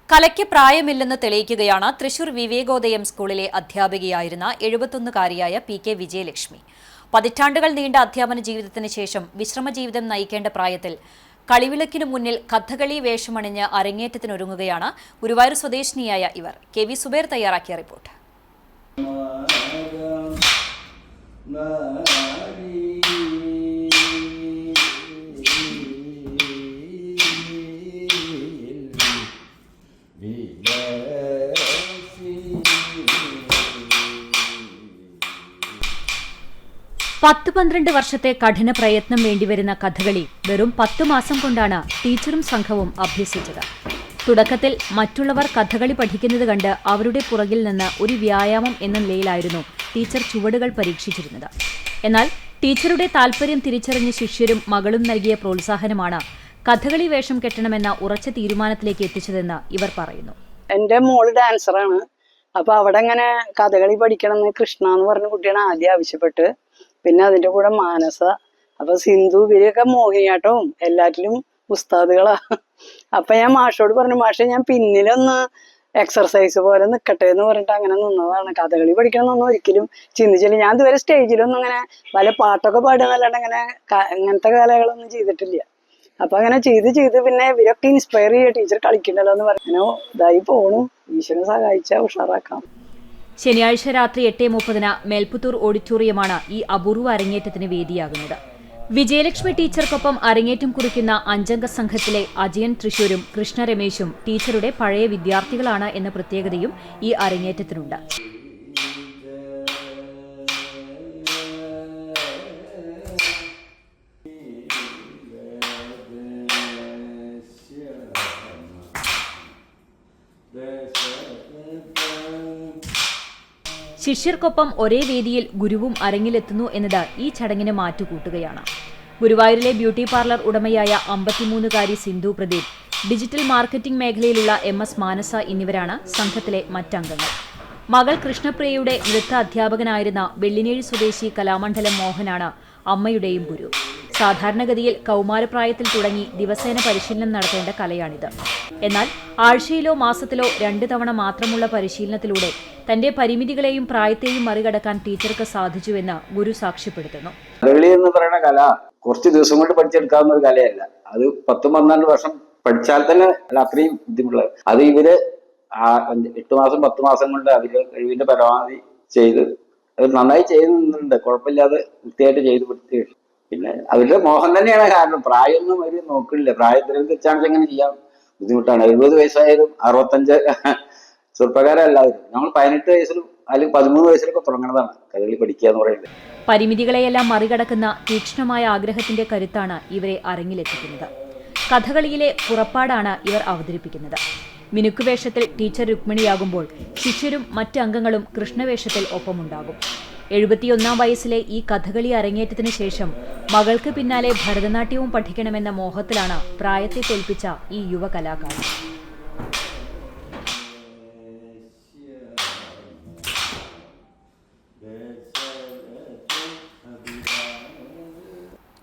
കലയ്ക്ക് പ്രായമില്ലെന്ന് തെളിയിക്കുകയാണ് തൃശൂർ വിവേകോദയം സ്കൂളിലെ അധ്യാപികയായിരുന്ന 71-കാരിയായ PK വിജയലക്ഷ്മി. പതിറ്റാണ്ടുകൾ നീണ്ട അധ്യാപന ജീവിതത്തിന് ശേഷം വിശ്രമജീവിതം നയിക്കേണ്ട പ്രായത്തിൽ കളിവിളക്കിനു മുന്നിൽ കഥകളി വേഷമണിഞ്ഞ് അരങ്ങേറ്റത്തിനൊരുങ്ങുകയാണ് ഗുരുവായൂർ സ്വദേശിനിയായ ഇവർ. KV സുബൈർ തയ്യാറാക്കിയ റിപ്പോർട്ട്. പത്ത് 12 വർഷത്തെ കഠിന പ്രയത്നം വേണ്ടിവരുന്ന കഥകളി വെറും 10 മാസം കൊണ്ടാണ് ടീച്ചറും സംഘവും അഭ്യസിച്ചത്. തുടക്കത്തിൽ മറ്റുള്ളവർ കഥകളി പഠിക്കുന്നത് കണ്ട് അവരുടെ പുറകിൽ നിന്ന് ഒരു വ്യായാമം എന്ന നിലയിലായിരുന്നു ടീച്ചർ ചുവടുകൾ പരീക്ഷിച്ചിരുന്നത്. എന്നാൽ ടീച്ചറുടെ താൽപര്യം തിരിച്ചറിഞ്ഞ ശിഷ്യരും മകളും നൽകിയ പ്രോത്സാഹനമാണ് കഥകളി വേഷം കെട്ടണമെന്ന ഉറച്ച തീരുമാനത്തിലേക്ക് എത്തിച്ചതെന്ന് ഇവർ പറയുന്നു. എന്റെ മോള് ഡാൻസറാണ്. അപ്പൊ അവിടെ ഇങ്ങനെ കഥകളി പഠിക്കണം എന്ന് കൃഷ്ണ എന്ന് പറഞ്ഞ കുട്ടിയാണ് ആദ്യം ആവശ്യപ്പെട്ട്. പിന്നെ അതിന്റെ കൂടെ മാനസ, അപ്പൊ സിന്ധു, ഇവരൊക്കെ മോഹിനിയാട്ടവും എല്ലാറ്റിലും ഉസ്താദുകളാ. അപ്പൊ ഞാൻ മാഷോട് പറഞ്ഞു, മാഷെ ഞാൻ പിന്നിലൊന്ന് എക്സർസൈസ് പോലെ നിക്കട്ടെ എന്ന് പറഞ്ഞിട്ട് അങ്ങനെ നിന്നതാണ്. കഥകളി പഠിക്കണമെന്നൊന്നും ഒരിക്കലും ചിന്തിച്ചില്ല. ഞാൻ ഇതുവരെ സ്റ്റേജിലൊന്നും അങ്ങനെ വല്ല പാട്ടൊക്കെ പാടുന്നല്ലാണ്ട് ഇങ്ങനത്തെ കലകളൊന്നും ചെയ്തിട്ടില്ല. അപ്പൊ അങ്ങനെ ചെയ്ത് പിന്നെ ഇവരൊക്കെ ഇൻസ്പയർ ചെയ്യുക, ടീച്ചർ കളിക്കണ്ടല്ലോ എന്ന് പറഞ്ഞു. ഇതായി പോണു. ഈശ്വരനെ സഹായിച്ചാൽ ഉഷാറാക്കാം. ശനിയാഴ്ച രാത്രി 8:30 മേൽപ്പുത്തൂർ ഓഡിറ്റോറിയമാണ് ഈ അപൂർവ അരങ്ങേറ്റത്തിന് വേദിയാകുന്നത്. വിജയലക്ഷ്മി ടീച്ചർക്കൊപ്പം അരങ്ങേറ്റം കുറിക്കുന്ന 5-അംഗ സംഘത്തിലെ അജയൻ തൃശൂരും കൃഷ്ണ രമേശും ടീച്ചറുടെ പഴയ വിദ്യാർത്ഥികളാണ് എന്ന പ്രത്യേകതയും ഈ അരങ്ങേറ്റത്തിനുണ്ട്. ശിഷ്യർക്കൊപ്പം ഒരേ വേദിയിൽ ഗുരുവും അരങ്ങിലെത്തുന്നു എന്നത് ഈ ചടങ്ങിന് മാറ്റുകൂട്ടുകയാണ്. ഗുരുവായൂരിലെ ബ്യൂട്ടി പാർലർ ഉടമയായ 53-കാരി സിന്ധു പ്രദീപ്, ഡിജിറ്റൽ മാർക്കറ്റിംഗ് മേഖലയിലുള്ള MS മാനസ എന്നിവരാണ് സംഘത്തിലെ മറ്റംഗങ്ങൾ. മകൾ കൃഷ്ണപ്രിയയുടെ നൃത്ത അധ്യാപകനായിരുന്ന വെള്ളിനേഴി സ്വദേശി കലാമണ്ഡലം മോഹനാണ് അമ്മയുടെയും ഗുരു. സാധാരണഗതിയിൽ കൗമാരപ്രായത്തിൽ തുടങ്ങി ദിവസേന പരിശീലനം നടത്തേണ്ട കലയാണിത്. എന്നാൽ ആഴ്ചയിലോ മാസത്തിലോ 2 തവണ മാത്രമുള്ള പരിശീലനത്തിലൂടെ തന്റെ പരിമിതികളെയും പ്രായത്തെയും മറികടക്കാൻ ടീച്ചർക്ക് സാധിച്ചുവെന്ന് ഗുരു സാക്ഷ്യപ്പെടുത്തുന്നു. കഥകളി എന്ന് പറയുന്ന കല കുറച്ച് ദിവസം കൊണ്ട് പഠിച്ചെടുക്കാവുന്ന ഒരു കലയല്ല. അത് 10-12 വർഷം പഠിച്ചാൽ തന്നെ അത്രയും ബുദ്ധിമുട്ടുള്ളത്. അത് ഇവര് 8 മാസം 10 മാസം കൊണ്ട് അതിന്റെ കഴിവിന്റെ പരമാവധി ചെയ്ത് അത് നന്നായി ചെയ്യുന്നുണ്ട്. കുഴപ്പമില്ലാതെ വൃത്തിയായിട്ട് ചെയ്ത് കൊടുത്ത്. പിന്നെ അവരുടെ മോഹം തന്നെയാണ് കാരണം. പ്രായമൊന്നും അവർ നോക്കില്ല. പ്രായത്തിൽ വെച്ചാണെങ്കിൽ എങ്ങനെ ചെയ്യാം, ബുദ്ധിമുട്ടാണ്. 70 വയസ്സായാലും 65 ചെറുപ്പക്കാരെല്ലാവരും. നമ്മൾ 18 വയസ്സിലും അല്ലെങ്കിൽ 13 വയസ്സിലൊക്കെ തുടങ്ങുന്നതാണ് കഥകളി പഠിക്കുക എന്ന് പറയുന്നത്. പരിമിതികളെയെല്ലാം മറികടക്കുന്ന തീക്ഷ്ണമായ ആഗ്രഹത്തിന്റെ കരുത്താണ് ഇവരെ അരങ്ങിലെത്തിക്കുന്നത്. കഥകളിയിലെ പുറപ്പാടാണ് ഇവർ അവതരിപ്പിക്കുന്നത്. മിനുക്കുവേഷത്തിൽ ടീച്ചർ രുക്മിണിയാകുമ്പോൾ ശിഷ്യരും മറ്റ് അംഗങ്ങളും കൃഷ്ണവേഷത്തിൽ ഒപ്പമുണ്ടാകും. 71-ാം വയസ്സിലെ ഈ കഥകളി അരങ്ങേറ്റത്തിന് ശേഷം മകൾക്ക് പിന്നാലെ ഭരതനാട്യവും പഠിക്കണമെന്ന മോഹത്തിലാണ് പ്രായത്തെ തോൽപ്പിച്ച ഈ യുവ കലാകാരൻ.